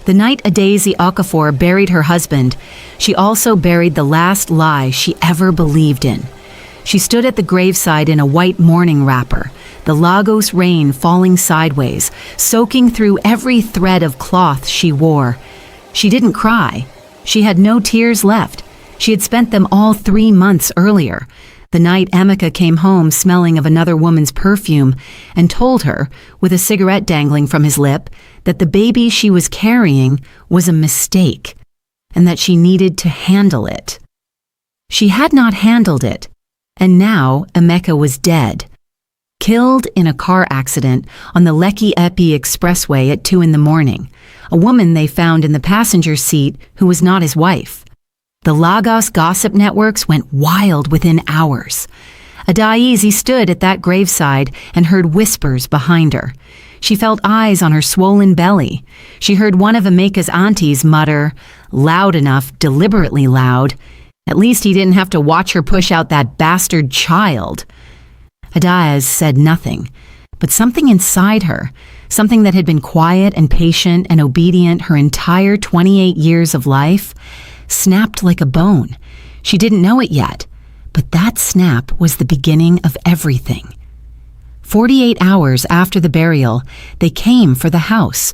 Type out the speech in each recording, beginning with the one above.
The night Adaeze Okafor buried her husband, she also buried the last lie she ever believed in. She stood at the graveside in a white mourning wrapper, the Lagos rain falling sideways, soaking through every thread of cloth she wore. She didn't cry. She had no tears left. She had spent them all 3 months earlier, the night Emeka came home smelling of another woman's perfume and told her, with a cigarette dangling from his lip, that the baby she was carrying was a mistake and that she needed to handle it. She had not handled it, and now Emeka was dead, killed in a car accident on the Lekki-Epi Expressway at 2 a.m, a woman they found in the passenger seat who was not his wife. The Lagos gossip networks went wild within hours. Adaeze stood at that graveside and heard whispers behind her. She felt eyes on her swollen belly. She heard one of Emeka's aunties mutter, loud enough, deliberately loud, "At least he didn't have to watch her push out that bastard child." Adaeze said nothing, but something inside her, something that had been quiet and patient and obedient her entire 28 years of life, snapped like a bone. She didn't know it yet, but that snap was the beginning of everything. 48 hours after the burial, they came for the house.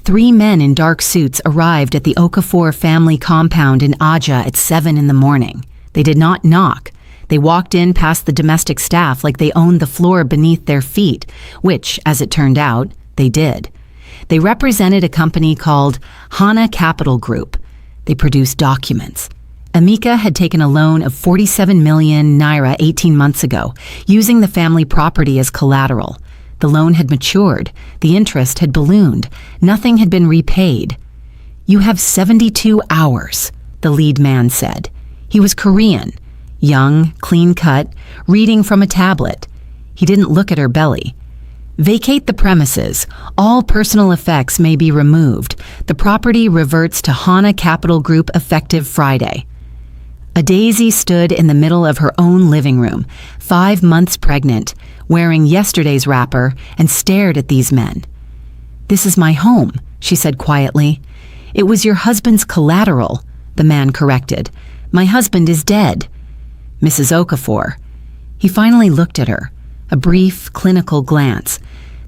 3 men in dark suits arrived at the Okafor family compound in Aja at 7 a.m. They did not knock. They walked in past the domestic staff like they owned the floor beneath their feet, which, as it turned out, they did. They represented a company called Hana Capital Group. They produced documents. Emeka had taken a loan of 47 million naira 18 months ago, using the family property as collateral. The loan had matured. The interest had ballooned. Nothing had been repaid. "You have 72 hours, the lead man said. He was Korean, young, clean-cut, reading from a tablet. He didn't look at her belly. "Vacate the premises. All personal effects may be removed. The property reverts to Hana Capital Group effective Friday." Adaeze stood in the middle of her own living room, 5 months pregnant, wearing yesterday's wrapper, and stared at these men. "This is my home," she said quietly. "It was your husband's collateral," the man corrected. "My husband is dead." "Mrs. Okafor." He finally looked at her, a brief, clinical glance.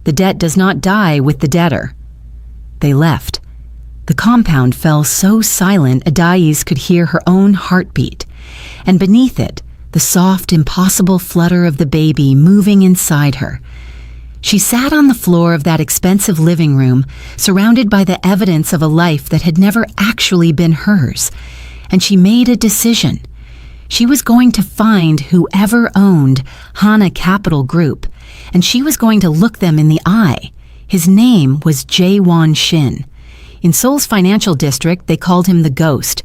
"The debt does not die with the debtor." They left. The compound fell so silent Adaeze could hear her own heartbeat, and beneath it, the soft, impossible flutter of the baby moving inside her. She sat on the floor of that expensive living room, surrounded by the evidence of a life that had never actually been hers, and she made a decision. She was going to find whoever owned Hana Capital Group, and she was going to look them in the eye. His name was Jae-won Shin. In Seoul's financial district, they called him the Ghost,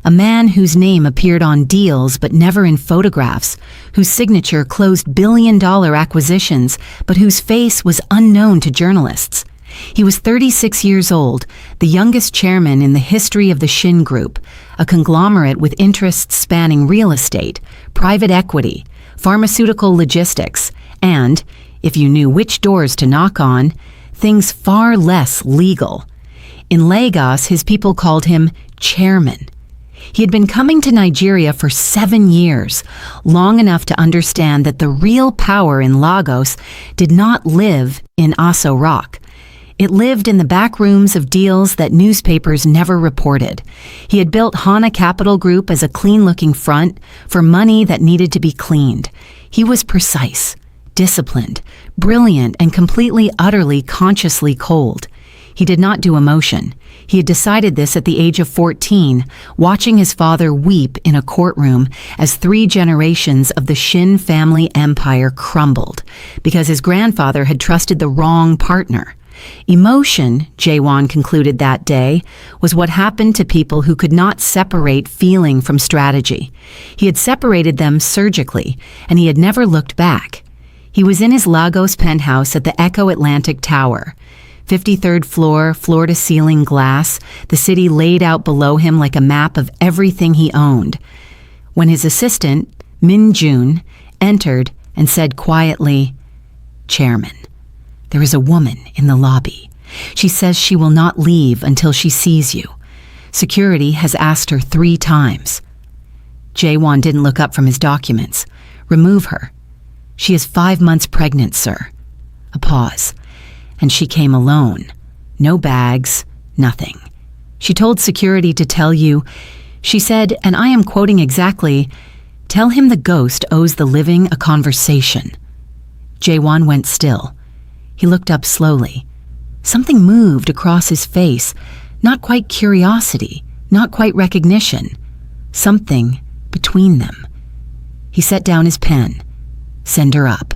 a man whose name appeared on deals but never in photographs, whose signature closed billion-dollar acquisitions, but whose face was unknown to journalists. He was 36 years old, the youngest chairman in the history of the Shin Group, a conglomerate with interests spanning real estate, private equity, pharmaceutical logistics, and, if you knew which doors to knock on, things far less legal. In Lagos, his people called him Chairman. He had been coming to Nigeria for 7 years, long enough to understand that the real power in Lagos did not live in Aso Rock. It lived in the back rooms of deals that newspapers never reported. He had built Hana Capital Group as a clean-looking front for money that needed to be cleaned. He was precise, disciplined, brilliant, and completely, utterly, consciously cold. He did not do emotion. He had decided this at the age of 14, watching his father weep in a courtroom as 3 generations of the Shin family empire crumbled because his grandfather had trusted the wrong partner. Emotion, Jae-won concluded that day, was what happened to people who could not separate feeling from strategy. He had separated them surgically, and he had never looked back. He was in his Lagos penthouse at the Echo Atlantic Tower. 53rd floor, floor-to-ceiling glass, the city laid out below him like a map of everything he owned. When his assistant, Min Jun, entered and said quietly, "Chairman, there is a woman in the lobby. She says she will not leave until she sees you. Security has asked her 3 times. Jae-won didn't look up from his documents. Remove her. She is 5 months pregnant, sir. A pause. And she came alone. No bags, nothing. She told security to tell you, she said, and I am quoting exactly, "Tell him the ghost owes the living a conversation." Jae-won went still. He looked up slowly. Something moved across his face, not quite curiosity, not quite recognition. Something between them. He set down his pen. Send her up.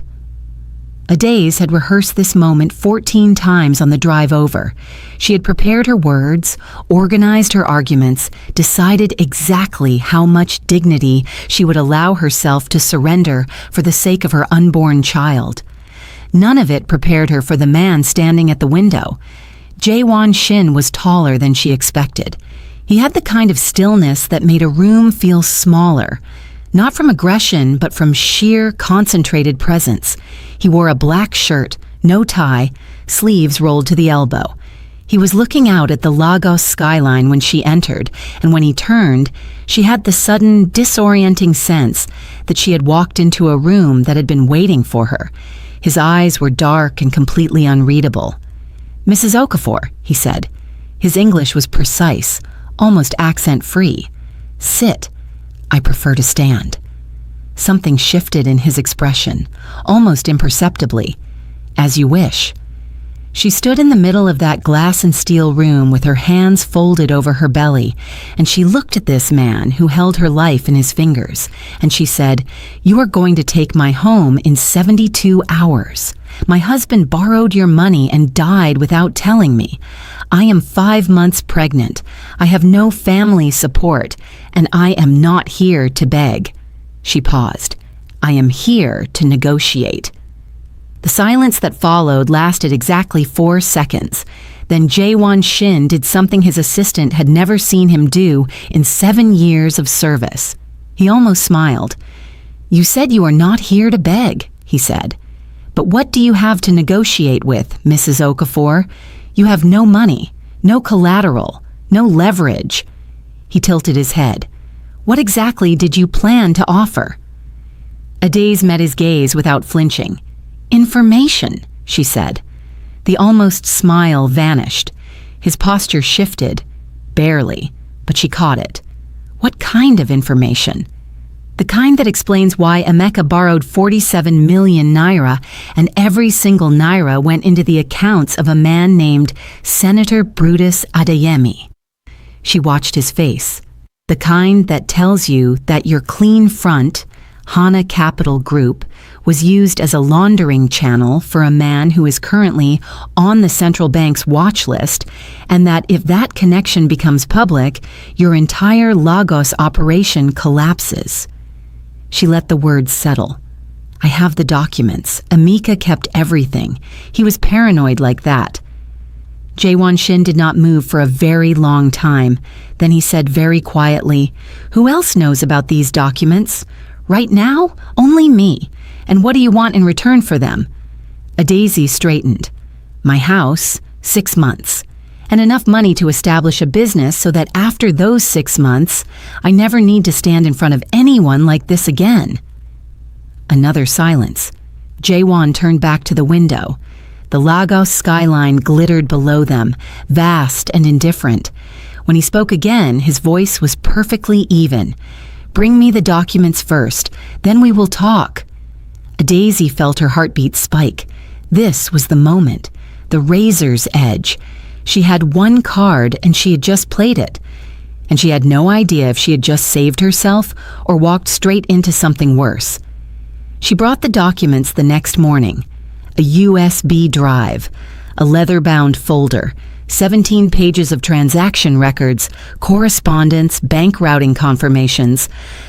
Adaeze had rehearsed this moment 14 times on the drive over. She had prepared her words, organized her arguments, decided exactly how much dignity she would allow herself to surrender for the sake of her unborn child. None of it prepared her for the man standing at the window. Jae-won Shin was taller than she expected. He had the kind of stillness that made a room feel smaller. Not from aggression, but from sheer, concentrated presence. He wore a black shirt, no tie, sleeves rolled to the elbow. He was looking out at the Lagos skyline when she entered, and when he turned, she had the sudden, disorienting sense that she had walked into a room that had been waiting for her. His eyes were dark and completely unreadable. "Mrs. Okafor," he said. His English was precise, almost accent-free. "Sit. I prefer to stand." Something shifted in his expression, almost imperceptibly. "As you wish." She stood in the middle of that glass and steel room with her hands folded over her belly, and she looked at this man who held her life in his fingers, and she said, "You are going to take my home in 72 hours. My husband borrowed your money and died without telling me. I am 5 months pregnant. I have no family support, and I am not here to beg." She paused. "I am here to negotiate." The silence that followed lasted exactly 4 seconds. Then Jae-won Shin did something his assistant had never seen him do in 7 years of service. He almost smiled. "You said you are not here to beg," he said. "But what do you have to negotiate with, Mrs. Okafor? You have no money, no collateral, no leverage." He tilted his head. "What exactly did you plan to offer?" Adaeze met his gaze without flinching. "Information," she said. The almost smile vanished. His posture shifted. Barely, but she caught it. "What kind of information?" "The kind that explains why Emeka borrowed 47 million naira, and every single naira went into the accounts of a man named Senator Brutus Adeyemi." She watched his face. "The kind that tells you that your clean front, Hana Capital Group, was used as a laundering channel for a man who is currently on the central bank's watch list, and that if that connection becomes public, your entire Lagos operation collapses." She let the words settle. "I have the documents. Emeka kept everything. He was paranoid like that." Jae-won Shin did not move for a very long time. Then he said very quietly, "Who else knows about these documents? Right now, only me. And what do you want in return for them?" Adaeze straightened. "My house, 6 months. And enough money to establish a business so that after those 6 months, I never need to stand in front of anyone like this again." Another silence. Jae-won turned back to the window. The Lagos skyline glittered below them, vast and indifferent. When he spoke again, his voice was perfectly even. "Bring me the documents first, then we will talk." Adaeze felt her heartbeat spike. This was the moment, the razor's edge. She had one card and she had just played it. And she had no idea if she had just saved herself or walked straight into something worse. She brought the documents the next morning. A USB drive, a leather-bound folder, 17 pages of transaction records, correspondence, bank routing confirmations,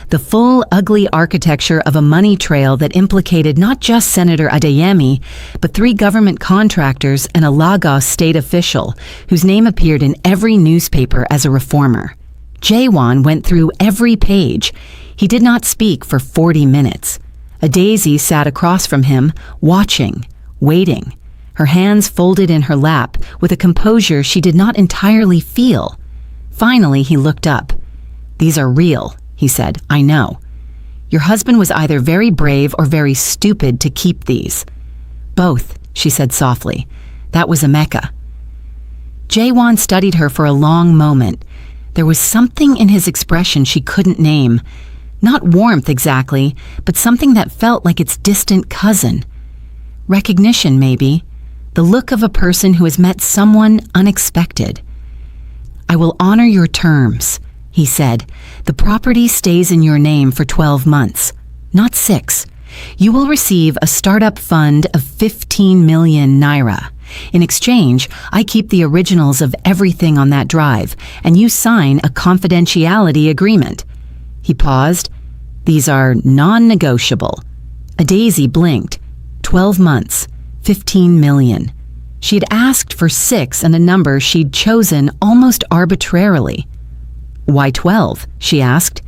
the full ugly architecture of a money trail that implicated not just Senator Adeyemi, but 3 government contractors and a Lagos state official whose name appeared in every newspaper as a reformer. Jae-won went through every page. He did not speak for 40 minutes. Adaeze sat across from him, watching, waiting. her hands folded in her lap with a composure she did not entirely feel. Finally, he looked up. "These are real," he said. "I know. Your husband was either very brave or very stupid to keep these." "Both," she said softly. "That was Emeka." Jae-won studied her for a long moment. There was something in his expression she couldn't name. Not warmth exactly, but something that felt like its distant cousin. Recognition, maybe. The look of a person who has met someone unexpected. "I will honor your terms," he said. "The property stays in your name for 12 months, not 6. You will receive a startup fund of 15 million naira. In exchange, I keep the originals of everything on that drive, and you sign a confidentiality agreement." He paused. "These are non-negotiable." Adaeze blinked. 12 months, 15 million. She had asked for 6 and a number she'd chosen almost arbitrarily. "Why 12?" she asked.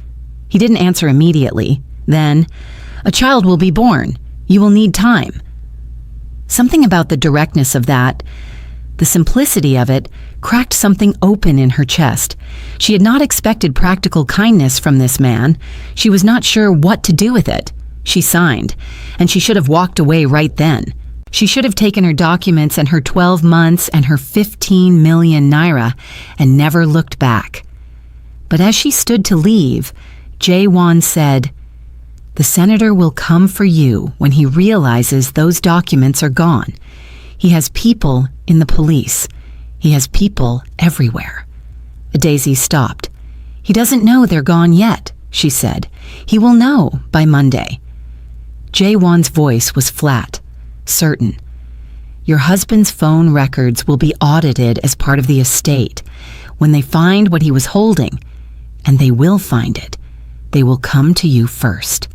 He didn't answer immediately. Then, "A child will be born. You will need time." Something about the directness of that, the simplicity of it, cracked something open in her chest. She had not expected practical kindness from this man. She was not sure what to do with it. She signed, and she should have walked away right then. She should have taken her documents and her 12 months and her 15 million naira and never looked back. But as she stood to leave, Jae-won said, "The senator will come for you when he realizes those documents are gone. He has people in the police. He has people everywhere." Adaeze stopped. "He doesn't know they're gone yet," she said. "He will know by Monday." Jae-won's voice was flat, certain. "Your husband's phone records will be audited as part of the estate. When they find what he was holding, and they will find it, they will come to you first."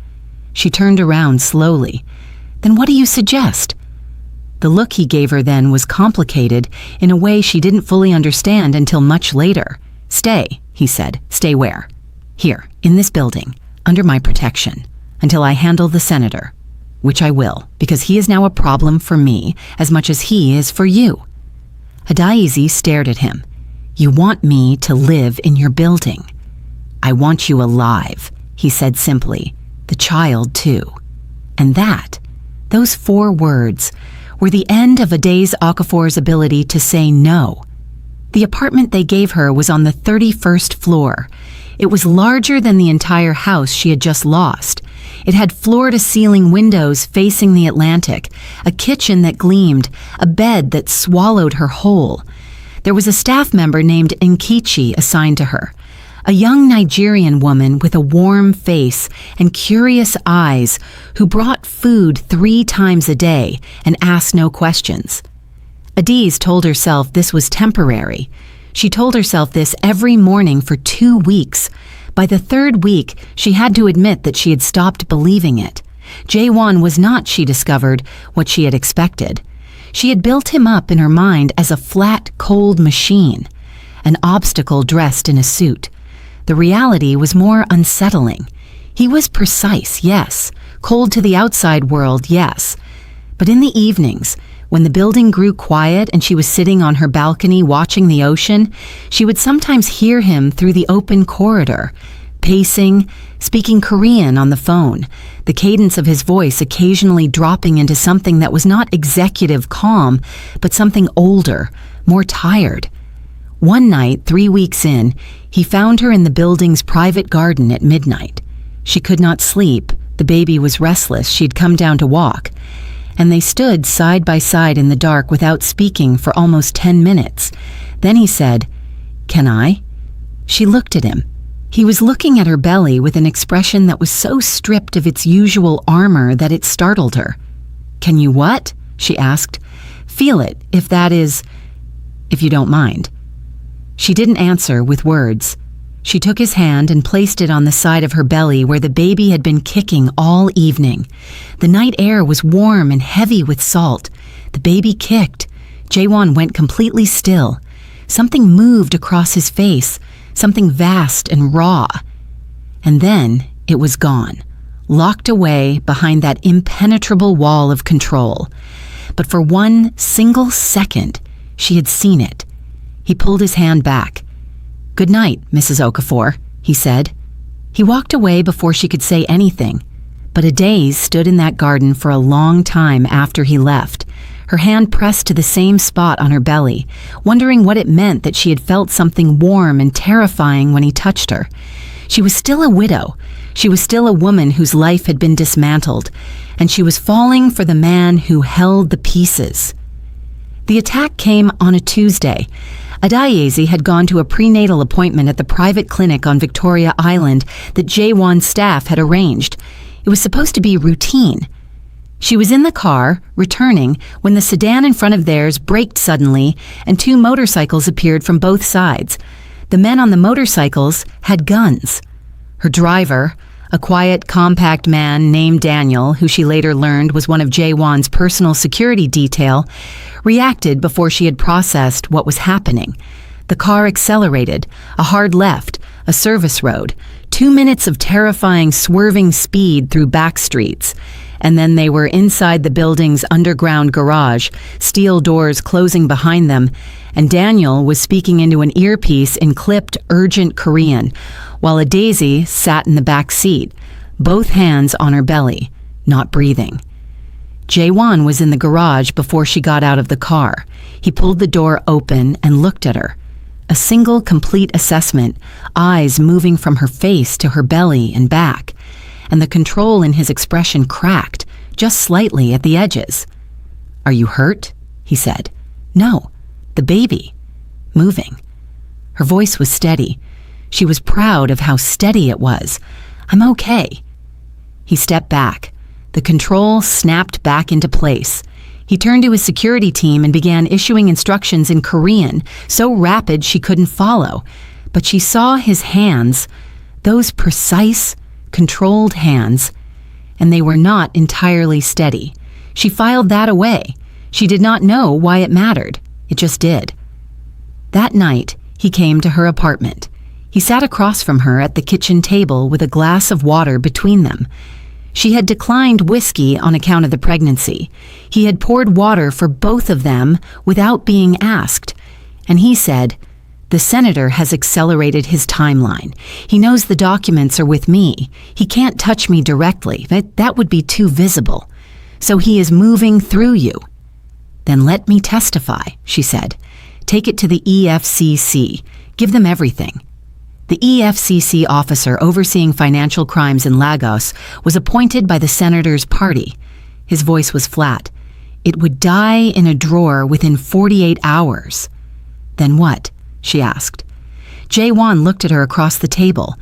She turned around slowly. "Then what do you suggest?" The look he gave her then was complicated in a way she didn't fully understand until much later. "Stay," he said. "Stay where?" "Here, in this building, under my protection, until I handle the senator, which I will, because he is now a problem for me as much as he is for you." Adaeze stared at him. "You want me to live in your building?" "I want you alive," he said simply. "The child, too." And that, those 4 words, were the end of Adaeze Okafor's ability to say no. The apartment they gave her was on the 31st floor. It was larger than the entire house she had just lost. It had floor-to-ceiling windows facing the Atlantic, a kitchen that gleamed, a bed that swallowed her whole. There was a staff member named Nkechi assigned to her, a young Nigerian woman with a warm face and curious eyes who brought food 3 times a day and asked no questions. Adaeze told herself this was temporary. She told herself this every morning for 2 weeks. By the 3rd week, she had to admit that she had stopped believing it. Jae-won was not, she discovered, what she had expected. She had built him up in her mind as a flat, cold machine, an obstacle dressed in a suit. The reality was more unsettling. He was precise, yes. Cold to the outside world, yes. But in the evenings, when the building grew quiet and she was sitting on her balcony watching the ocean, she would sometimes hear him through the open corridor, pacing, speaking Korean on the phone, the cadence of his voice occasionally dropping into something that was not executive calm, but something older, more tired. One night, 3 weeks in, he found her in the building's private garden at midnight. She could not sleep. The baby was restless. She'd come down to walk. And they stood side by side in the dark without speaking for almost 10 minutes. Then he said, "Can I?" She looked at him. He was looking at her belly with an expression that was so stripped of its usual armor that it startled her. "Can you what?" she asked. "Feel it, if you don't mind." She didn't answer with words. She took his hand and placed it on the side of her belly where the baby had been kicking all evening. The night air was warm and heavy with salt. The baby kicked. Jae-won went completely still. Something moved across his face, something vast and raw. And then it was gone, locked away behind that impenetrable wall of control. but for one single second, she had seen it. He pulled his hand back. "Good night, Mrs. Okafor," he said. He walked away before she could say anything, but Adaeze stood in that garden for a long time after he left, her hand pressed to the same spot on her belly, wondering what it meant that she had felt something warm and terrifying when he touched her. She was still a widow. She was still a woman whose life had been dismantled, and she was falling for the man who held the pieces. The attack came on a Tuesday. Adaeze had gone to a prenatal appointment at the private clinic on Victoria Island that Jae-won's staff had arranged. It was supposed to be routine. She was in the car, returning, when the sedan in front of theirs braked suddenly and two motorcycles appeared from both sides. The men on the motorcycles had guns. Her driver, a quiet, compact man named Daniel, who she later learned was one of Jae-won's personal security detail, reacted before she had processed what was happening. The car accelerated, a hard left, a service road, 2 minutes of terrifying swerving speed through back streets, and then they were inside the building's underground garage, steel doors closing behind them, and Daniel was speaking into an earpiece in clipped, urgent Korean, while Adaeze sat in the back seat, both hands on her belly, not breathing. Jae-won was in the garage before she got out of the car. He pulled the door open and looked at her. A single complete assessment, eyes moving from her face to her belly and back, and the control in his expression cracked, just slightly at the edges. "Are you hurt?" he said. "No, the baby. Moving." Her voice was steady. She was proud of how steady it was. "I'm okay." He stepped back. The control snapped back into place. He turned to his security team and began issuing instructions in Korean, so rapid she couldn't follow. But she saw his hands, those precise, controlled hands, and they were not entirely steady. She filed that away. She did not know why it mattered. It just did. That night, he came to her apartment. He sat across from her at the kitchen table with a glass of water between them. She had declined whiskey on account of the pregnancy. He had poured water for both of them without being asked. And he said, "The senator has accelerated his timeline. He knows the documents are with me. He can't touch me directly. That would be too visible. So he is moving through you." "Then let me testify," she said. "Take it to the EFCC. Give them everything." The EFCC officer overseeing financial crimes in Lagos was appointed by the senator's party. His voice was flat. "It would die in a drawer within 48 hours. "Then what?" she asked. Jae-won looked at her across the table.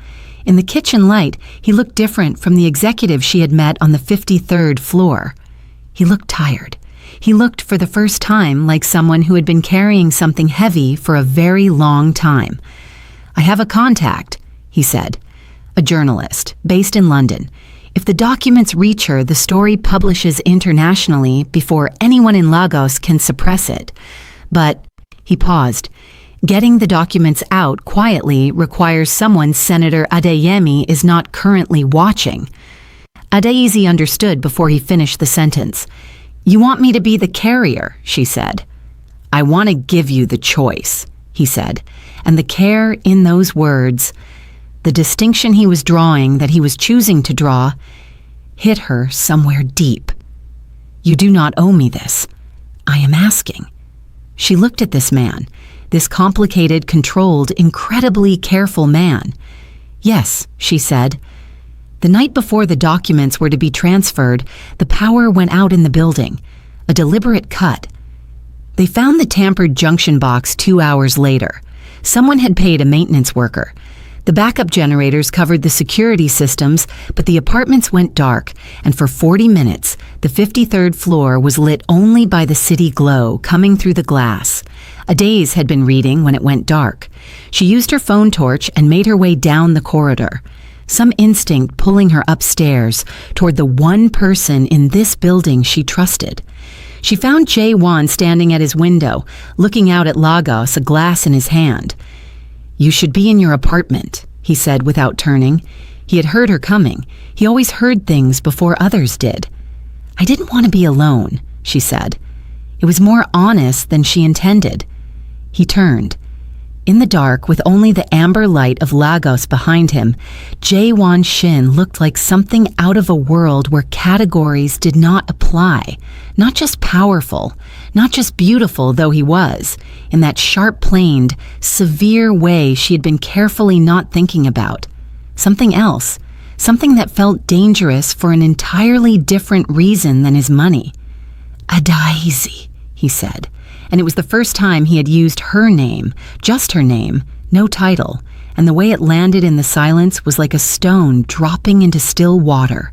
In the kitchen light, he looked different from the executive she had met on the 53rd floor. He looked tired. He looked for the first time like someone who had been carrying something heavy for a very long time. "I have a contact," he said, "a journalist based in London. If the documents reach her, the story publishes internationally before anyone in Lagos can suppress it. But," he paused, "getting the documents out quietly requires someone Senator Adeyemi is not currently watching." Adaeze understood before he finished the sentence. "You want me to be the carrier," she said. "I want to give you the choice," he said, and the care in those words, the distinction he was drawing, that he was choosing to draw, hit her somewhere deep. "You do not owe me this. I am asking." She looked at this man, this complicated, controlled, incredibly careful man. "Yes," she said. The night before the documents were to be transferred, the power went out in the building, a deliberate cut. They found the tampered junction box 2 hours later. Someone had paid a maintenance worker. The backup generators covered the security systems, but the apartments went dark, and for 40 minutes, the 53rd floor was lit only by the city glow coming through the glass. Adaeze had been reading when it went dark. She used her phone torch and made her way down the corridor, some instinct pulling her upstairs toward the one person in this building she trusted. She found Jae-won standing at his window, looking out at Lagos, a glass in his hand. "You should be in your apartment," he said without turning. He had heard her coming. He always heard things before others did. "I didn't want to be alone," she said. It was more honest than she intended. He turned. In the dark, with only the amber light of Lagos behind him, Jae-won Shin looked like something out of a world where categories did not apply. Not just powerful, not just beautiful though he was, in that sharp-planed, severe way she had been carefully not thinking about. Something else, something that felt dangerous for an entirely different reason than his money. "Adaeze," he said, and it was the first time he had used her name, just her name, no title, and the way it landed in the silence was like a stone dropping into still water.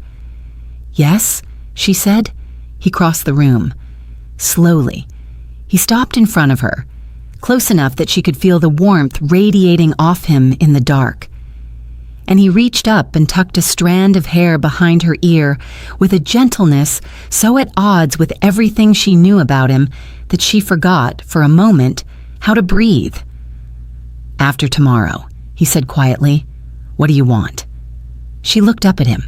"Yes," she said. He crossed the room. Slowly. He stopped in front of her, close enough that she could feel the warmth radiating off him in the dark. And he reached up and tucked a strand of hair behind her ear with a gentleness so at odds with everything she knew about him that she forgot, for a moment, how to breathe. "After tomorrow," he said quietly. "What do you want?" She looked up at him.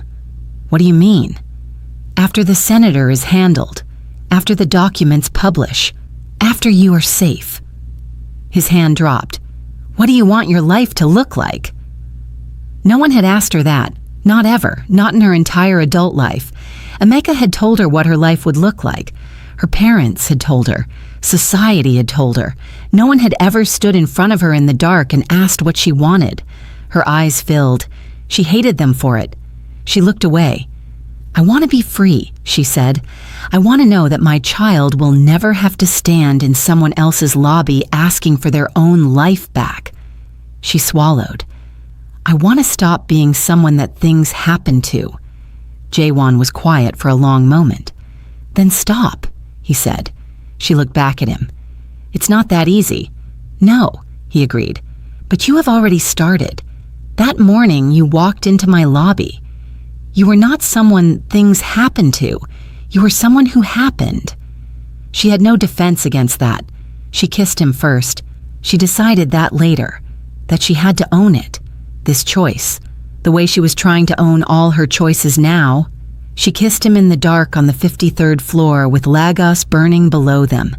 "What do you mean?" "After the senator is handled, after the documents publish, after you are safe." His hand dropped. "What do you want your life to look like?" No one had asked her that, not ever, not in her entire adult life. Emeka had told her what her life would look like. Her parents had told her. Society had told her. No one had ever stood in front of her in the dark and asked what she wanted. Her eyes filled. She hated them for it. She looked away. "I want to be free," she said. "I want to know that my child will never have to stand in someone else's lobby asking for their own life back." She swallowed. "I want to stop being someone that things happen to." Jae-won was quiet for a long moment. "Then stop," he said. She looked back at him. "It's not that easy." "No," he agreed. "But you have already started. That morning you walked into my lobby. You were not someone things happen to. You were someone who happened." She had no defense against that. She kissed him first. She decided that later, that she had to own it. This choice, the way she was trying to own all her choices now. She kissed him in the dark on the 53rd floor with Lagos burning below them,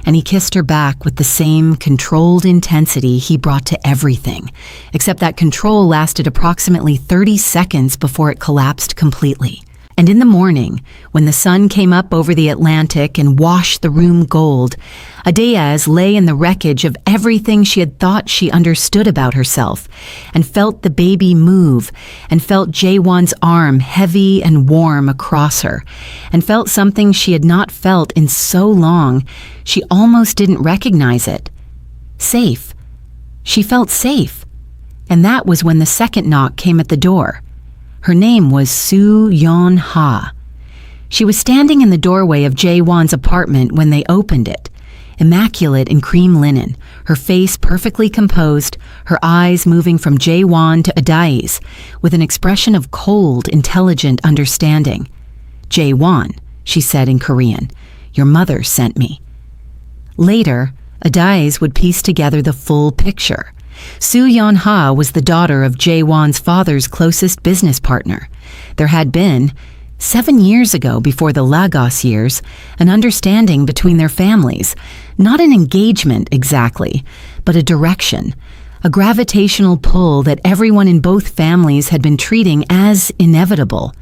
and he kissed her back with the same controlled intensity he brought to everything, except that control lasted approximately 30 seconds before it collapsed completely. And in the morning, when the sun came up over the Atlantic and washed the room gold, Adaeze lay in the wreckage of everything she had thought she understood about herself, and felt the baby move, and felt Jae-won's arm heavy and warm across her, and felt something she had not felt in so long she almost didn't recognize it. Safe. She felt safe. And that was when the second knock came at the door. Her name was Soo-yeon-ha. She was standing in the doorway of Jae-won's apartment when they opened it, immaculate in cream linen, her face perfectly composed, her eyes moving from Jae-won to Adaeze, with an expression of cold, intelligent understanding. "Jae-won," she said in Korean, "your mother sent me." Later, Adaeze would piece together the full picture. Soo-yeon-ha was the daughter of Jae-won's father's closest business partner. There had been, 7 years ago before the Lagos years, an understanding between their families, not an engagement exactly, but a direction, a gravitational pull that everyone in both families had been treating as inevitable.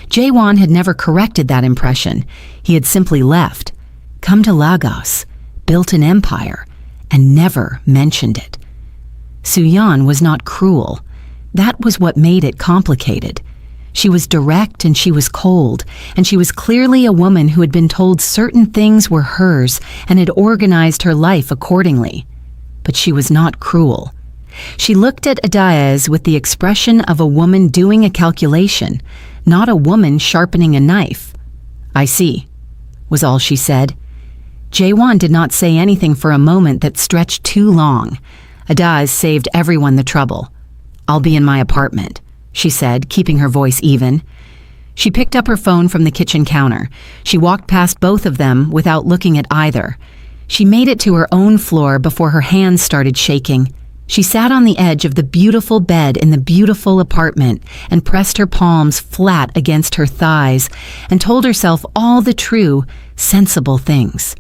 Jae-won had never corrected that impression. He had simply left, come to Lagos, built an empire, and never mentioned it. Soo-yeon was not cruel. That was what made it complicated. She was direct and she was cold, and she was clearly a woman who had been told certain things were hers and had organized her life accordingly. But she was not cruel. She looked at Adaeze with the expression of a woman doing a calculation, not a woman sharpening a knife. "I see," was all she said. Jae-won did not say anything for a moment that stretched too long. Adaeze saved everyone the trouble. "I'll be in my apartment," she said, keeping her voice even. She picked up her phone from the kitchen counter. She walked past both of them without looking at either. She made it to her own floor before her hands started shaking. She sat on the edge of the beautiful bed in the beautiful apartment and pressed her palms flat against her thighs and told herself all the true, sensible things.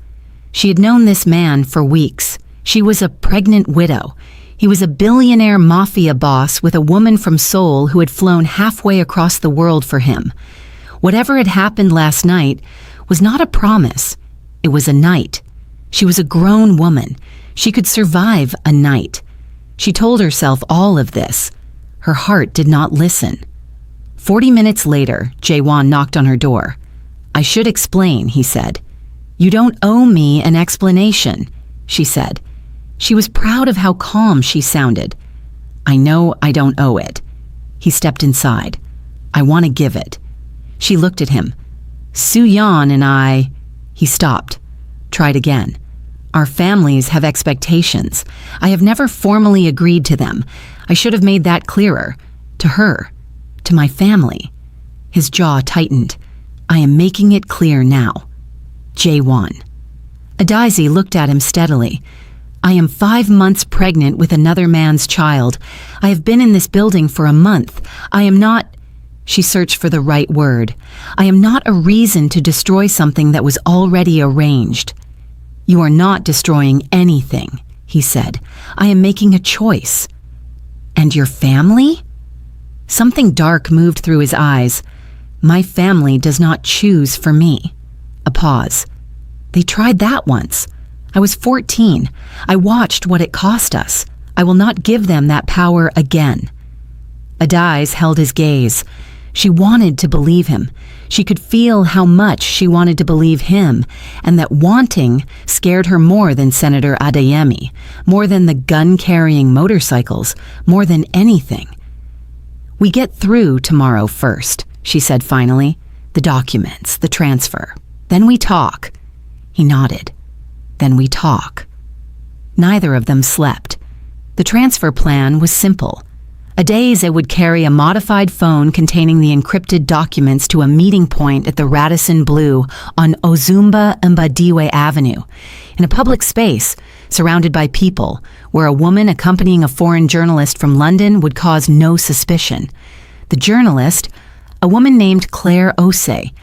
She had known this man for weeks. She was a pregnant widow. He was a billionaire mafia boss with a woman from Seoul who had flown halfway across the world for him. Whatever had happened last night was not a promise. It was a night. She was a grown woman. She could survive a night. She told herself all of this. Her heart did not listen. 40 minutes later, Jae-won knocked on her door. "I should explain," he said. "You don't owe me an explanation," she said. She was proud of how calm she sounded. "I know I don't owe it." He stepped inside. "I want to give it." She looked at him. "Soo-yeon and I—" He stopped. Tried again. "Our families have expectations. I have never formally agreed to them. I should have made that clearer. To her. To my family." His jaw tightened. "I am making it clear now. Jae-won." Adaeze looked at him steadily. "I am 5 months pregnant with another man's child. I have been in this building for a month. I am not—" She searched for the right word. "I am not a reason to destroy something that was already arranged." "You are not destroying anything," he said. "I am making a choice." "And your family?" Something dark moved through his eyes. "My family does not choose for me." A pause. "They tried that once. I was 14. I watched what it cost us. I will not give them that power again." Adaeze held his gaze. She wanted to believe him. She could feel how much she wanted to believe him, and that wanting scared her more than Senator Adeyemi, more than the gun-carrying motorcycles, more than anything. "We get through tomorrow first," she said finally. "The documents, the transfer. Then we talk." He nodded. "Then we talk." Neither of them slept. The transfer plan was simple. Adaeze would carry a modified phone containing the encrypted documents to a meeting point at the Radisson Blu on Ozumba Mbadiwe Avenue, in a public space surrounded by people, where a woman accompanying a foreign journalist from London would cause no suspicion. The journalist, a woman named Claire Osei,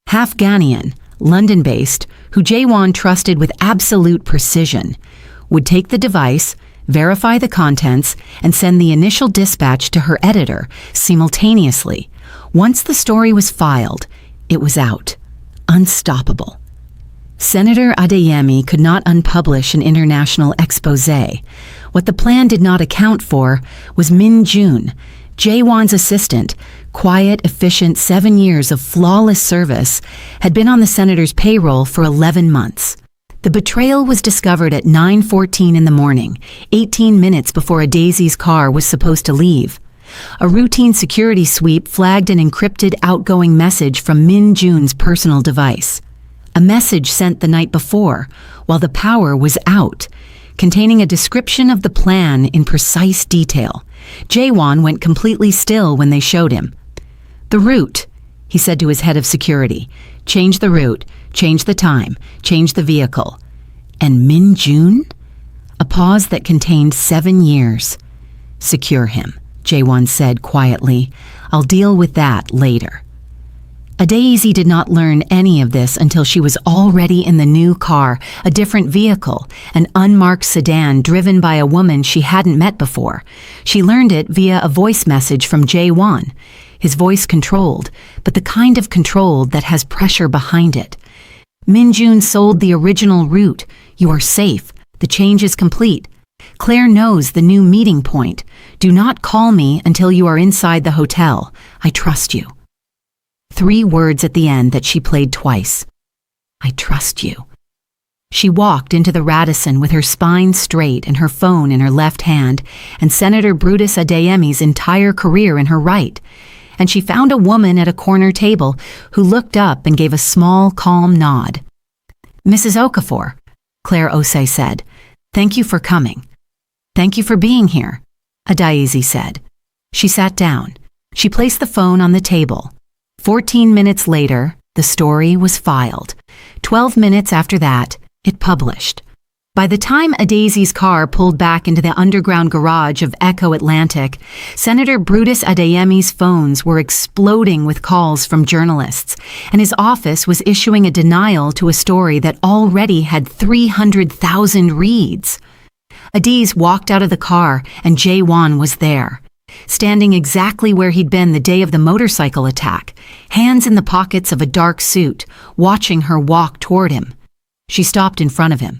half Ghanaian, London-based, who Jae-won trusted with absolute precision, would take the device, verify the contents, and send the initial dispatch to her editor simultaneously. Once the story was filed, it was out. Unstoppable. Senator Adeyemi could not unpublish an international exposé. What the plan did not account for was Min Jun, Jae-won's assistant, quiet, efficient 7 years of flawless service, had been on the senator's payroll for 11 months. The betrayal was discovered at 9:14 in the morning, 18 minutes before Adaeze's car was supposed to leave. A routine security sweep flagged an encrypted outgoing message from Min Jun's personal device. A message sent the night before, while the power was out, containing a description of the plan in precise detail. Jae-won went completely still when they showed him. "The route," he said to his head of security. "Change the route, change the time, change the vehicle." And Min Jun? A pause that contained 7 years. "Secure him," Jae-won said quietly. "I'll deal with that later." Adaeze did not learn any of this until she was already in the new car, a different vehicle, an unmarked sedan driven by a woman she hadn't met before. She learned it via a voice message from Jae-won. His voice controlled, but the kind of controlled that has pressure behind it. "Min Jun sold the original route. You are safe. The change is complete. Claire knows the new meeting point. Do not call me until you are inside the hotel. I trust you." 3 words at the end that she played twice. "I trust you." She walked into the Radisson with her spine straight and her phone in her left hand, and Senator Brutus Adeyemi's entire career in her right. And she found a woman at a corner table who looked up and gave a small, calm nod. "Mrs. Okafor," Claire Osei said, "thank you for coming." "Thank you for being here," Adaeze said. She sat down. She placed the phone on the table. 14 minutes later, the story was filed. 12 minutes after that, it published. By the time Adaeze's car pulled back into the underground garage of Echo Atlantic, Senator Brutus Adeyemi's phones were exploding with calls from journalists, and his office was issuing a denial to a story that already had 300,000 reads. Adaeze walked out of the car, and Jae-won was there, standing exactly where he'd been the day of the motorcycle attack, hands in the pockets of a dark suit, watching her walk toward him. She stopped in front of him.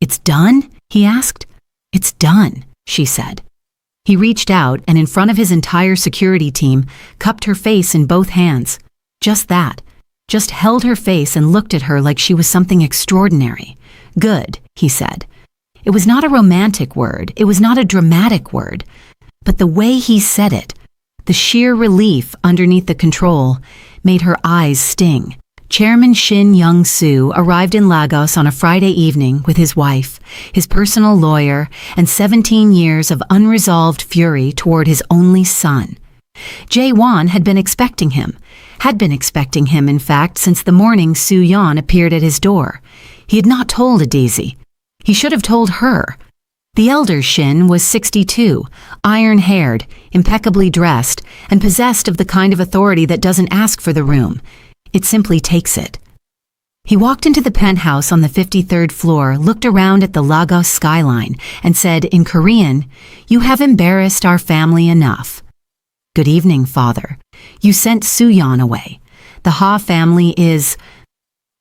"It's done?" he asked. "It's done," she said. He reached out and in front of his entire security team, cupped her face in both hands. Just that. Just held her face and looked at her like she was something extraordinary. "Good," he said. It was not a romantic word. It was not a dramatic word. But the way he said it, the sheer relief underneath the control, made her eyes sting. Chairman Shin Young-soo arrived in Lagos on a Friday evening with his wife, his personal lawyer, and 17 years of unresolved fury toward his only son. Jae-won had been expecting him, in fact, since the morning Soo-yeon appeared at his door. He had not told Adaeze. He should have told her. The elder Shin was 62, iron-haired, impeccably dressed, and possessed of the kind of authority that doesn't ask for the room. It simply takes it. He walked into the penthouse on the 53rd floor, looked around at the Lagos skyline, and said in Korean, "You have embarrassed our family enough." "Good evening, Father. You sent Soo-yeon away. The Ha family is—"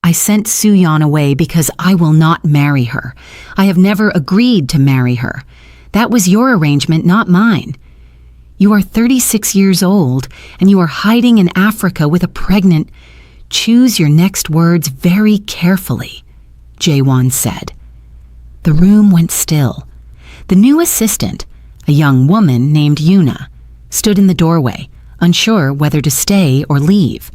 "I sent Soo-yeon away because I will not marry her. I have never agreed to marry her. That was your arrangement, not mine. You are 36 years old, and you are hiding in Africa with a pregnant—" "Choose your next words very carefully," Jae-won said. The room went still. The new assistant, a young woman named Yuna, stood in the doorway, unsure whether to stay or leave.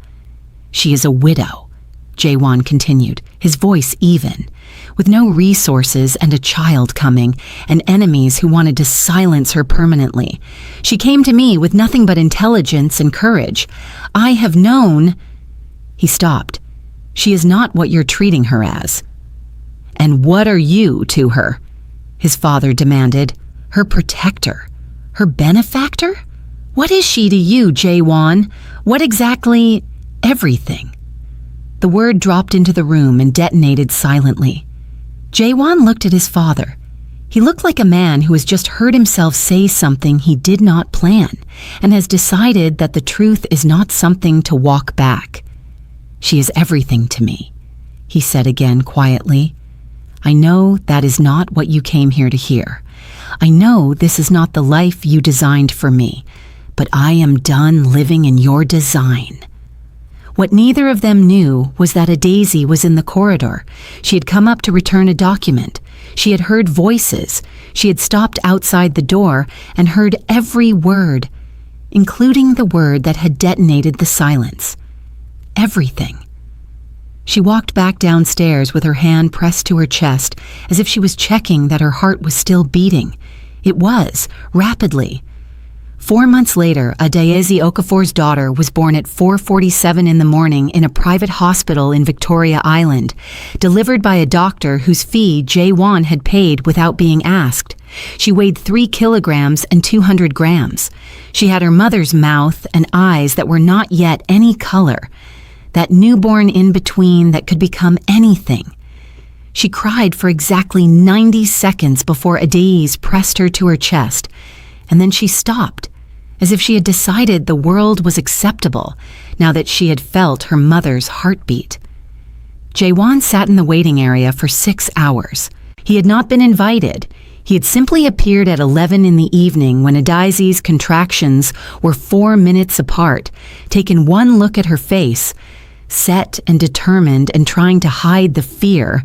"She is a widow," Jae-won continued, his voice even, "with no resources and a child coming, and enemies who wanted to silence her permanently. She came to me with nothing but intelligence and courage. I have known—" He stopped. "She is not what you're treating her as." "And what are you to her?" his father demanded. "Her protector? Her benefactor? What is she to you, Jae-won? What exactly—" "Everything." The word dropped into the room and detonated silently. Jae-won looked at his father. He looked like a man who has just heard himself say something he did not plan and has decided that the truth is not something to walk back. "She is everything to me," he said again quietly. "I know that is not what you came here to hear. I know this is not the life you designed for me, but I am done living in your design." What neither of them knew was that Adaeze was in the corridor. She had come up to return a document. She had heard voices. She had stopped outside the door and heard every word, including the word that had detonated the silence. Everything. She walked back downstairs with her hand pressed to her chest, as if she was checking that her heart was still beating. It was, rapidly. 4 months later, Adaeze Okafor's daughter was born at 4:47 in the morning in a private hospital in Victoria Island, delivered by a doctor whose fee Jae-won had paid without being asked. She weighed 3 kilograms and 200 grams. She had her mother's mouth and eyes that were not yet any color, that newborn in-between that could become anything. She cried for exactly 90 seconds before Adaeze pressed her to her chest, and then she stopped, as if she had decided the world was acceptable now that she had felt her mother's heartbeat. Jae-won sat in the waiting area for 6 hours. He had not been invited. He had simply appeared at 11 in the evening when Adaeze's contractions were 4 minutes apart, taken one look at her face, set and determined and trying to hide the fear,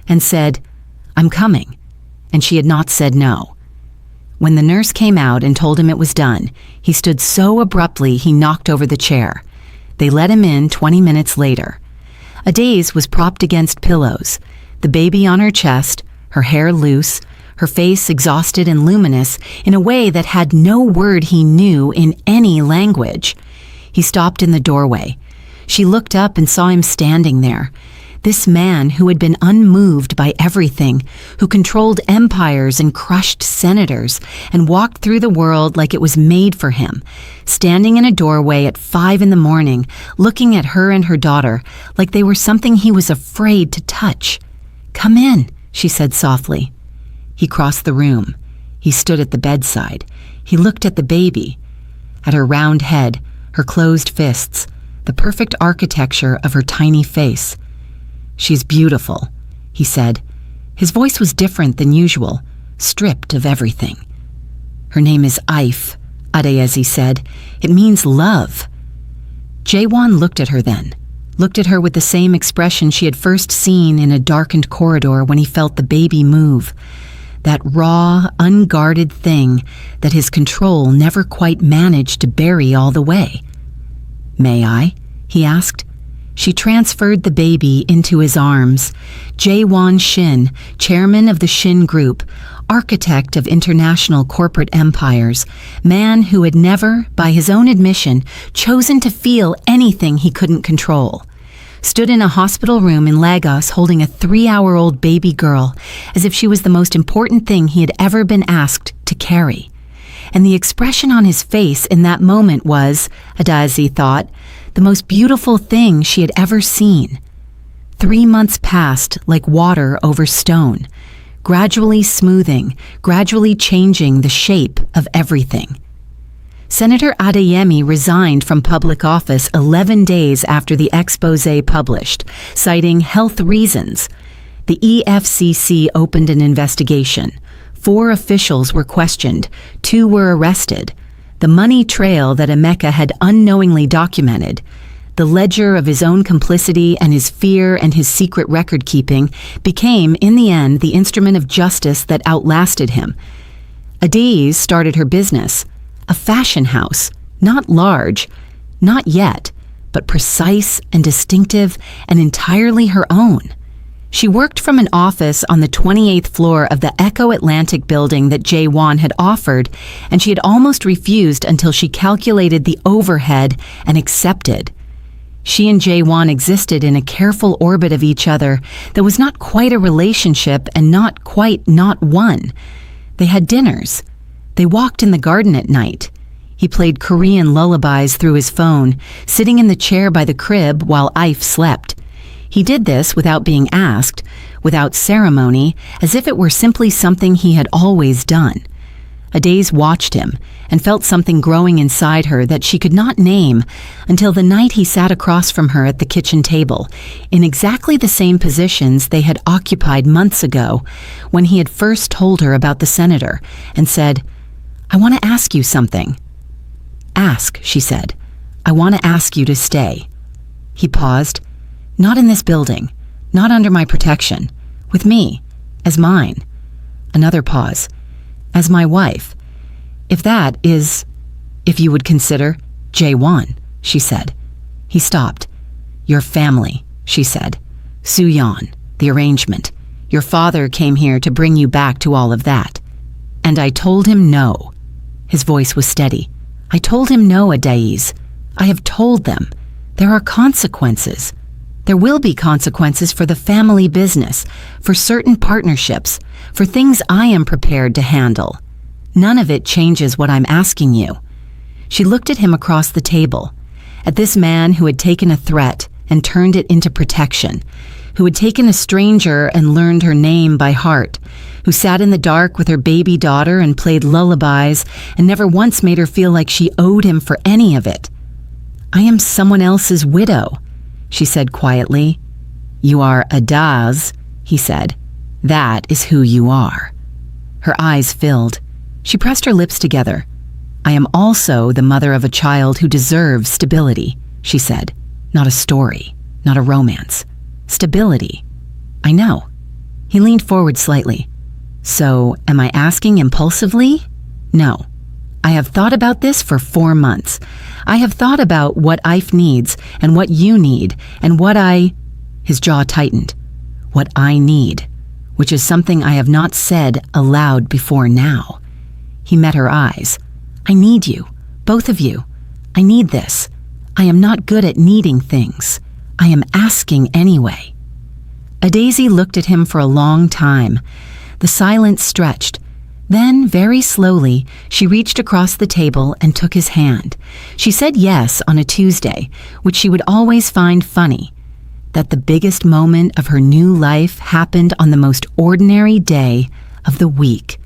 and said, "I'm coming," and she had not said no. When the nurse came out and told him it was done, he stood so abruptly he knocked over the chair. They let him in 20 minutes later. Adaeze was propped against pillows, the baby on her chest, her hair loose, her face exhausted and luminous in a way that had no word he knew in any language. He stopped in the doorway. She looked up and saw him standing there. This man who had been unmoved by everything, who controlled empires and crushed senators, and walked through the world like it was made for him, standing in a doorway at 5 a.m, looking at her and her daughter like they were something he was afraid to touch. "Come in," she said softly. He crossed the room. He stood at the bedside. He looked at the baby, at her round head, her closed fists, the perfect architecture of her tiny face. "She's beautiful," he said. His voice was different than usual, stripped of everything. "Her name is Ife," Adaeze said. "It means love." Jae-won looked at her then, looked at her with the same expression she had first seen in a darkened corridor when he felt the baby move. That raw, unguarded thing that his control never quite managed to bury all the way. "May I?" he asked. She transferred the baby into his arms. Jae-won Shin, chairman of the Shin Group, architect of international corporate empires, man who had never, by his own admission, chosen to feel anything he couldn't control, stood in a hospital room in Lagos holding a 3-hour-old baby girl as if she was the most important thing he had ever been asked to carry. And the expression on his face in that moment was, Adaeze thought, the most beautiful thing she had ever seen. 3 months passed like water over stone, gradually smoothing, gradually changing the shape of everything. Senator Adeyemi resigned from public office 11 days after the exposé published, citing health reasons. The EFCC opened an investigation. 4 officials were questioned, 2 were arrested. The money trail that Emeka had unknowingly documented, the ledger of his own complicity and his fear and his secret record-keeping, became, in the end, the instrument of justice that outlasted him. Adaeze started her business, a fashion house, not large, not yet, but precise and distinctive and entirely her own. She worked from an office on the 28th floor of the Echo Atlantic building that Jae-won had offered, and she had almost refused until she calculated the overhead and accepted. She and Jae-won existed in a careful orbit of each other that was not quite a relationship and not quite not one. They had dinners. They walked in the garden at night. He played Korean lullabies through his phone, sitting in the chair by the crib while Ife slept. He did this without being asked, without ceremony, as if it were simply something he had always done. Adaeze watched him and felt something growing inside her that she could not name until the night he sat across from her at the kitchen table, in exactly the same positions they had occupied months ago, when he had first told her about the senator and said, "I want to ask you something." "Ask," she said. "I want to ask you to stay." He paused. "Not in this building, not under my protection, with me, as mine." Another pause. "As my wife. If you would consider Jae-won," she said. He stopped. "Your family," she said. "Soo-yeon, the arrangement. Your father came here to bring you back to all of that." And I told him no. His voice was steady. "I told him no, Adaeze. I have told them. There are consequences. There will be consequences for the family business, for certain partnerships, for things I am prepared to handle. None of it changes what I'm asking you." She looked at him across the table, at this man who had taken a threat and turned it into protection, who had taken a stranger and learned her name by heart, who sat in the dark with her baby daughter and played lullabies and never once made her feel like she owed him for any of it. "I am someone else's widow," she said quietly. "You are Adaeze," he said. "That is who you are." Her eyes filled. She pressed her lips together. "I am also the mother of a child who deserves stability," she said. "Not a story, not a romance. Stability. I know." He leaned forward slightly. "So, am I asking impulsively? No. I have thought about this for 4 months. I have thought about what Ife needs and what you need and his jaw tightened, what I need, which is something I have not said aloud before now." He met her eyes. "I need you, both of you. I need this. I am not good at needing things. I am asking anyway." Adaeze looked at him for a long time. The silence stretched. Then, very slowly, she reached across the table and took his hand. She said yes on a Tuesday, which she would always find funny. That the biggest moment of her new life happened on the most ordinary day of the week.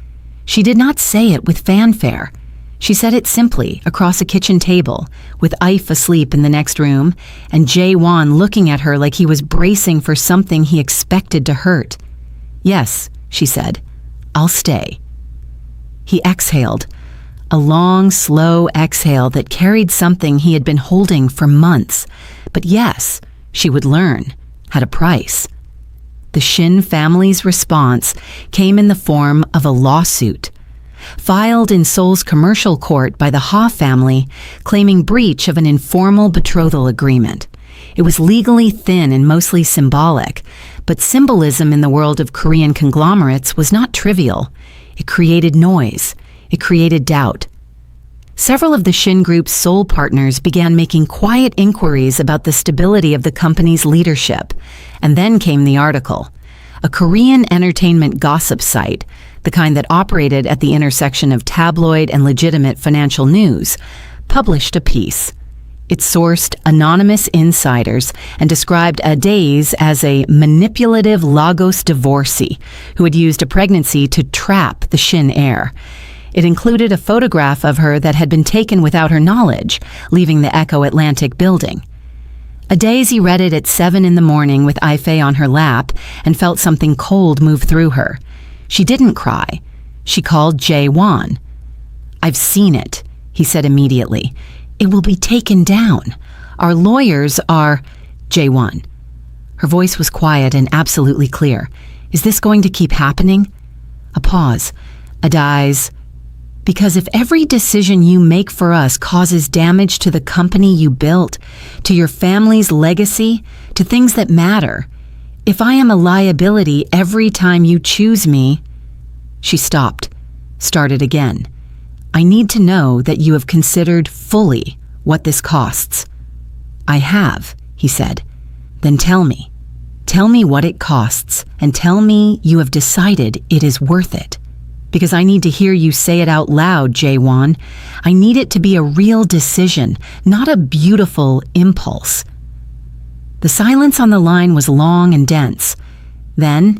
She did not say it with fanfare. She said it simply across a kitchen table, with Ife asleep in the next room, and Jae-won looking at her like he was bracing for something he expected to hurt. "Yes," she said, "I'll stay." He exhaled, a long, slow exhale that carried something he had been holding for months. But yes, she would learn, at a price. The Shin family's response came in the form of a lawsuit, filed in Seoul's commercial court by the Ha family, claiming breach of an informal betrothal agreement. It was legally thin and mostly symbolic, but symbolism in the world of Korean conglomerates was not trivial. It created noise. It created doubt. Several of the Shin Group's Seoul partners began making quiet inquiries about the stability of the company's leadership. And then came the article. A Korean entertainment gossip site, the kind that operated at the intersection of tabloid and legitimate financial news, published a piece. It sourced anonymous insiders and described Adaeze as a manipulative Lagos divorcee who had used a pregnancy to trap the Shin heir. It included a photograph of her that had been taken without her knowledge, leaving the Echo Atlantic building. Adaeze read it at 7 in the morning with Ife on her lap and felt something cold move through her. She didn't cry. She called Jae-won. "I've seen it," he said immediately. "It will be taken down. Our lawyers are—" Jae-won. Her voice was quiet and absolutely clear. "Is this going to keep happening?" A pause. "Adaeze, because if every decision you make for us causes damage to the company you built, to your family's legacy, to things that matter, if I am a liability every time you choose me—" She stopped, started again. "I need to know that you have considered fully what this costs." "I have," he said. "Then tell me. Tell me what it costs, and tell me you have decided it is worth it. Because I need to hear you say it out loud, Jae-won. I need it to be a real decision, not a beautiful impulse." The silence on the line was long and dense. Then,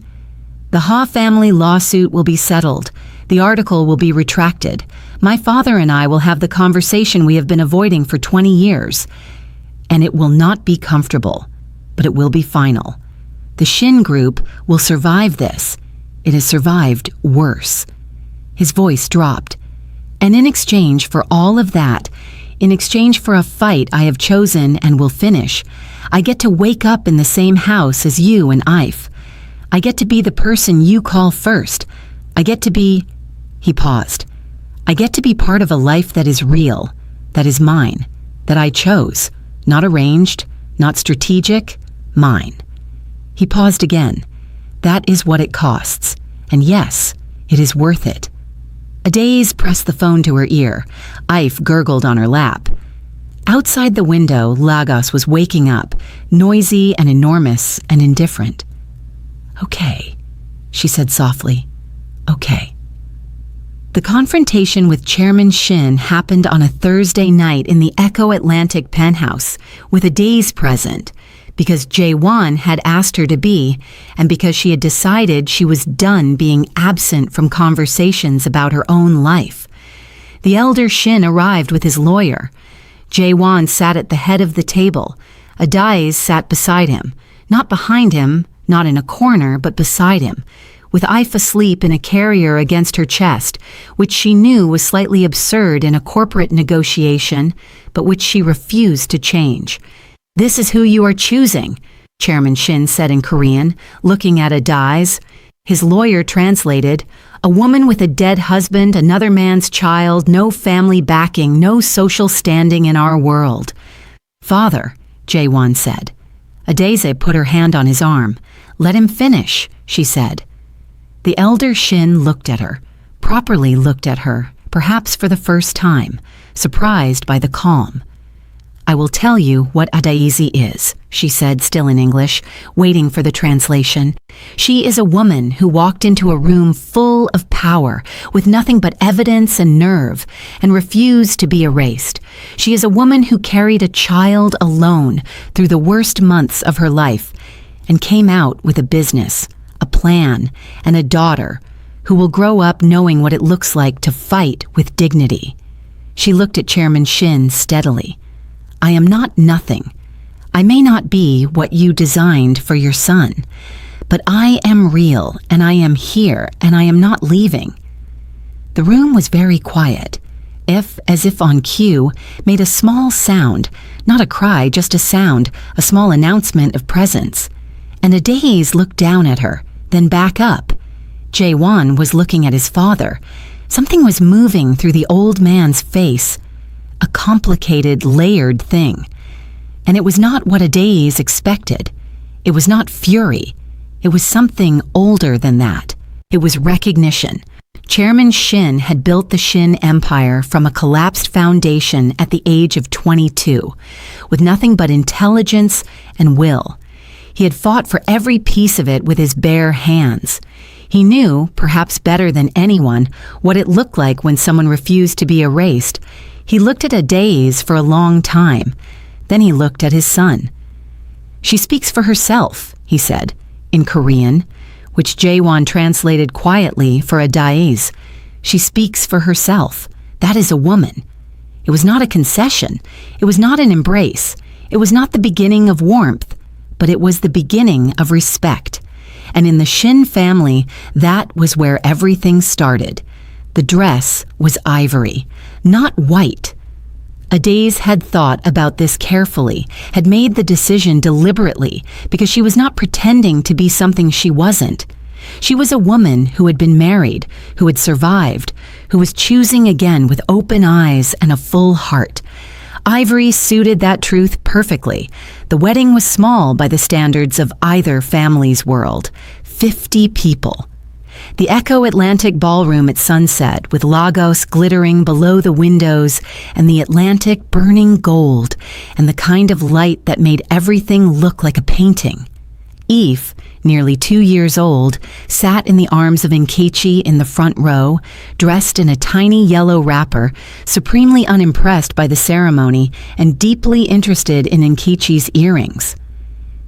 "The Ha family lawsuit will be settled. The article will be retracted. My father and I will have the conversation we have been avoiding for 20 years. And it will not be comfortable, but it will be final. The Shin Group will survive this. It has survived worse." His voice dropped. "And in exchange for all of that, in exchange for a fight I have chosen and will finish, I get to wake up in the same house as you and Ife. I get to be the person you call first. I get to be—" He paused. "I get to be part of a life that is real, that is mine, that I chose, not arranged, not strategic, mine." He paused again. "That is what it costs. And yes, it is worth it." Adaeze pressed the phone to her ear. Ife gurgled on her lap. Outside the window, Lagos was waking up, noisy and enormous and indifferent. "Okay," she said softly. "Okay." The confrontation with Chairman Shin happened on a Thursday night in the Echo Atlantic penthouse, with Adaeze present, because Jae-won had asked her to be, and because she had decided she was done being absent from conversations about her own life. The elder Shin arrived with his lawyer. Jae-won sat at the head of the table. Adaeze sat beside him, not behind him, not in a corner, but beside him, with Ife asleep in a carrier against her chest, which she knew was slightly absurd in a corporate negotiation, but which she refused to change. "This is who you are choosing," Chairman Shin said in Korean, looking at Adaeze. His lawyer translated, "A woman with a dead husband, another man's child, no family backing, no social standing in our world." "Father," Jae-won said. Adaeze put her hand on his arm. "Let him finish," she said. The elder Shin looked at her, properly looked at her, perhaps for the first time, surprised by the calm. I will tell you what Adaeze is, she said, still in English, waiting for the translation. She is a woman who walked into a room full of power, with nothing but evidence and nerve, and refused to be erased. She is a woman who carried a child alone through the worst months of her life, and came out with a business, a plan, and a daughter who will grow up knowing what it looks like to fight with dignity. She looked at Chairman Shin steadily. I am not nothing. I may not be what you designed for your son, but I am real, and I am here, and I am not leaving. The room was very quiet, as if on cue, made a small sound, not a cry, just a sound, a small announcement of presence. And Adaeze looked down at her, then back up. Jae-won was looking at his father. Something was moving through the old man's face, a complicated, layered thing. And it was not what Adaeze expected. It was not fury. It was something older than that. It was recognition. Chairman Shin had built the Shin Empire from a collapsed foundation at the age of 22, with nothing but intelligence and will. He had fought for every piece of it with his bare hands. He knew, perhaps better than anyone, what it looked like when someone refused to be erased. He looked at Adaeze for a long time. Then he looked at his son. She speaks for herself, he said, in Korean, which Jae-won translated quietly for Adaeze. She speaks for herself. That is a woman. It was not a concession. It was not an embrace. It was not the beginning of warmth, but it was the beginning of respect. And in the Shin family, that was where everything started. The dress was ivory, not white. Adaeze had thought about this carefully, had made the decision deliberately, because she was not pretending to be something she wasn't. She was a woman who had been married, who had survived, who was choosing again with open eyes and a full heart. Ivory suited that truth perfectly. The wedding was small by the standards of either family's world. 50 people. The Echo Atlantic ballroom at sunset, with Lagos glittering below the windows and the Atlantic burning gold, and the kind of light that made everything look like a painting. Eve, nearly 2 years old, sat in the arms of Nkechi in the front row, dressed in a tiny yellow wrapper, supremely unimpressed by the ceremony and deeply interested in Nkechi's earrings.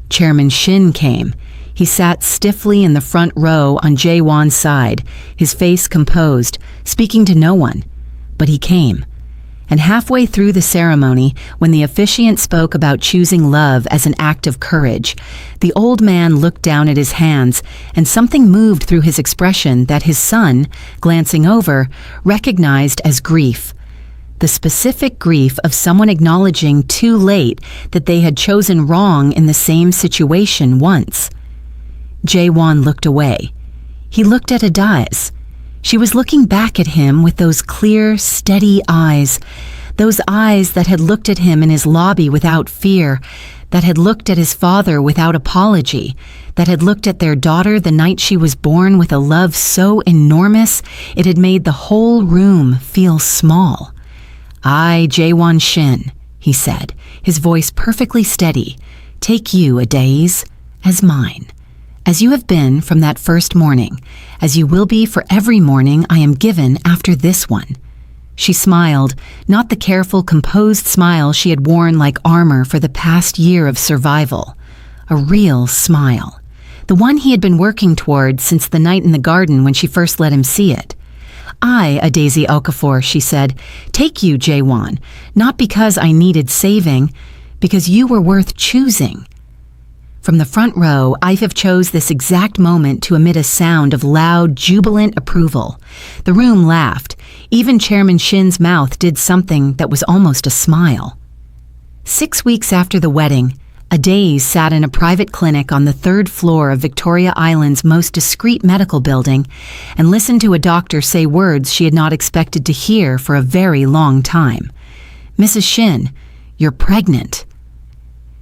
Chairman Shin came. He sat stiffly in the front row on Jae-won's side, his face composed, speaking to no one. But he came. And halfway through the ceremony, when the officiant spoke about choosing love as an act of courage, the old man looked down at his hands, and something moved through his expression that his son, glancing over, recognized as grief. The specific grief of someone acknowledging too late that they had chosen wrong in the same situation once. Jae-won looked away. He looked at Adaeze. She was looking back at him with those clear, steady eyes, those eyes that had looked at him in his lobby without fear, that had looked at his father without apology, that had looked at their daughter the night she was born with a love so enormous it had made the whole room feel small. I, Jae-won Shin, he said, his voice perfectly steady, take you, Adaeze, as mine. As you have been from that first morning, as you will be for every morning I am given after this one. She smiled, not the careful, composed smile she had worn like armor for the past year of survival. A real smile. The one he had been working toward since the night in the garden when she first let him see it. I, Adaeze Okafor, she said, take you, Jae-won, not because I needed saving, because you were worth choosing. From the front row, I have chose this exact moment to emit a sound of loud, jubilant approval. The room laughed. Even Chairman Shin's mouth did something that was almost a smile. 6 weeks after the wedding, Adaeze sat in a private clinic on the 3rd floor of Victoria Island's most discreet medical building and listened to a doctor say words she had not expected to hear for a very long time. Mrs. Shin, you're pregnant.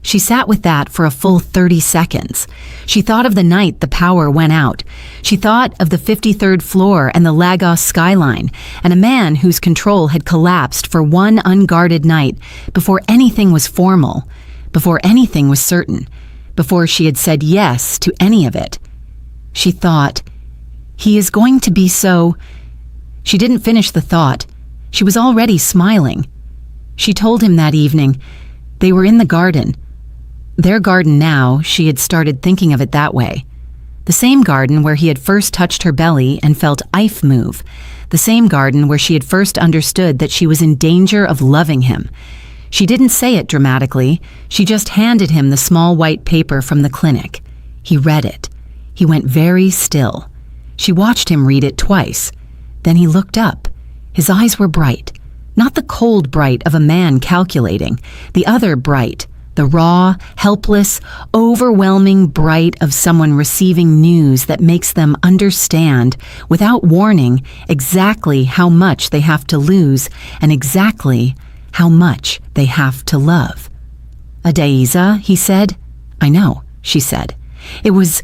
She sat with that for a full 30 seconds. She thought of the night the power went out. She thought of the 53rd floor and the Lagos skyline, and a man whose control had collapsed for one unguarded night before anything was formal, before anything was certain, before she had said yes to any of it. She thought, he is going to be so... She didn't finish the thought. She was already smiling. She told him that evening. They were in the garden. Their garden now, she had started thinking of it that way. The same garden where he had first touched her belly and felt Eif move. The same garden where she had first understood that she was in danger of loving him. She didn't say it dramatically. She just handed him the small white paper from the clinic. He read it. He went very still. She watched him read it twice. Then he looked up. His eyes were bright. Not the cold bright of a man calculating. The other bright. The raw, helpless, overwhelming bright of someone receiving news that makes them understand, without warning, exactly how much they have to lose and exactly how much they have to love. "Adaeze," he said. "I know," she said. It was...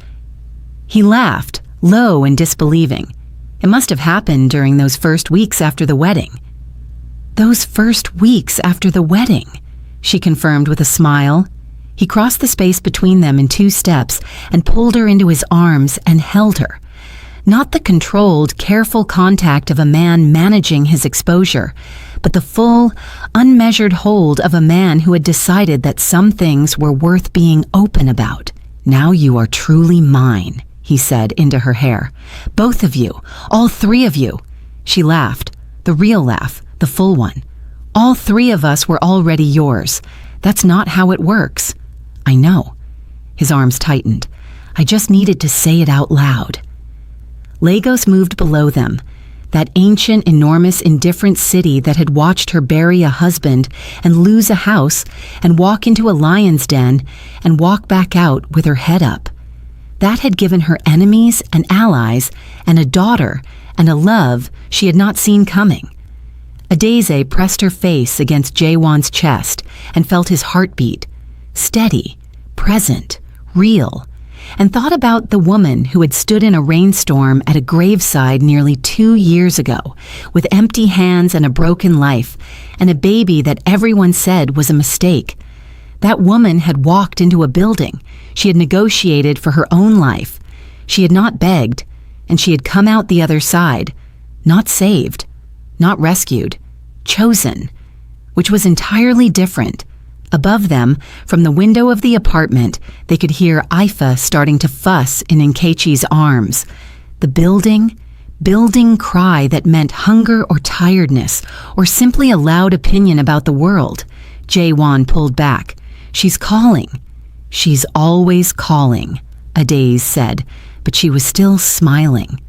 He laughed, low and disbelieving. It must have happened during those first weeks after the wedding. "Those first weeks after the wedding," she confirmed with a smile. He crossed the space between them in 2 steps and pulled her into his arms and held her. Not the controlled, careful contact of a man managing his exposure, but the full, unmeasured hold of a man who had decided that some things were worth being open about. "Now you are truly mine," he said into her hair. "Both of you, all 3 of you." She laughed, the real laugh, the full one. "All 3 of us were already yours. That's not how it works." "I know." His arms tightened. "I just needed to say it out loud." Lagos moved below them, that ancient, enormous, indifferent city that had watched her bury a husband and lose a house and walk into a lion's den and walk back out with her head up. That had given her enemies and allies and a daughter and a love she had not seen coming. Adaeze pressed her face against Jae-won's chest and felt his heartbeat, steady, present, real, and thought about the woman who had stood in a rainstorm at a graveside nearly 2 years ago, with empty hands and a broken life, and a baby that everyone said was a mistake. That woman had walked into a building. She had negotiated for her own life. She had not begged, and she had come out the other side, not saved, not rescued, chosen, which was entirely different. Above them, from the window of the apartment, they could hear Ifa starting to fuss in Nkechi's arms. The building cry that meant hunger or tiredness, or simply a loud opinion about the world. Jae-won pulled back. "She's calling." "She's always calling," Adaeze said, but she was still smiling.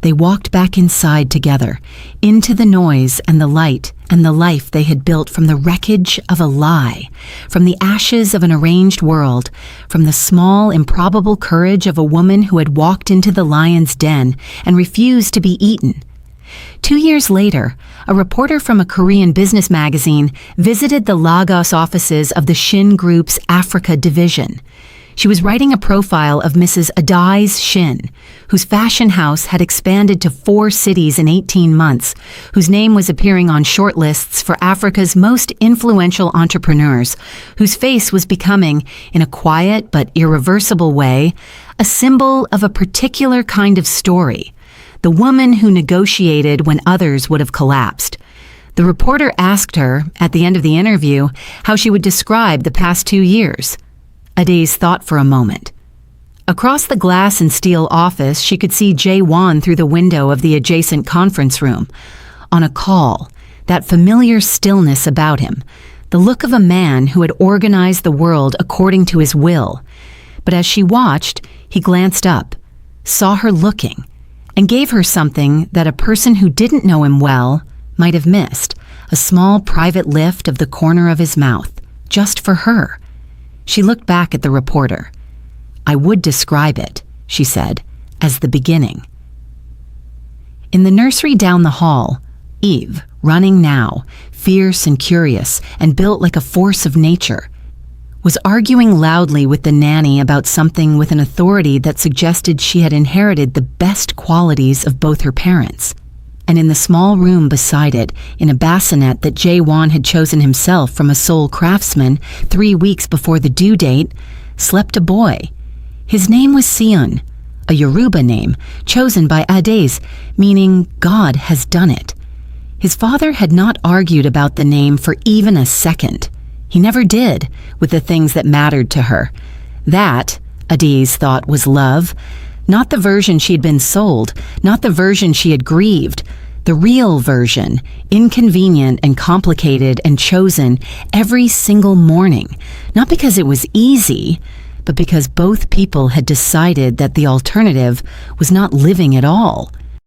They walked back inside together, into the noise and the light and the life they had built from the wreckage of a lie, from the ashes of an arranged world, from the small, improbable courage of a woman who had walked into the lion's den and refused to be eaten. 2 years later, a reporter from a Korean business magazine visited the Lagos offices of the Shin Group's Africa division. She was writing a profile of Mrs. Adaeze Shin, whose fashion house had expanded to 4 cities in 18 months, whose name was appearing on shortlists for Africa's most influential entrepreneurs, whose face was becoming, in a quiet but irreversible way, a symbol of a particular kind of story, the woman who negotiated when others would have collapsed. The reporter asked her, at the end of the interview, how she would describe the past 2 years. Adaeze thought for a moment. Across the glass and steel office, she could see Jae-won through the window of the adjacent conference room. On a call, that familiar stillness about him, the look of a man who had organized the world according to his will. But as she watched, he glanced up, saw her looking, and gave her something that a person who didn't know him well might have missed, a small private lift of the corner of his mouth, just for her. She looked back at the reporter. "I would describe it," she said, "as the beginning." In the nursery down the hall, Eve, running now, fierce and curious, and built like a force of nature. was arguing loudly with the nanny about something with an authority that suggested she had inherited the best qualities of both her parents. And in the small room beside it, in a bassinet that Jae-won had chosen himself from a Seoul craftsman 3 weeks before the due date, slept a boy. His name was Seon, a Yoruba name chosen by Adaeze, meaning God has done it. His father had not argued about the name for even a second. He never did, with the things that mattered to her. That, Adaeze thought, was love. Not the version she had been sold, not the version she had grieved. The real version, inconvenient and complicated and chosen every single morning. Not because it was easy, but because both people had decided that the alternative was not living at all.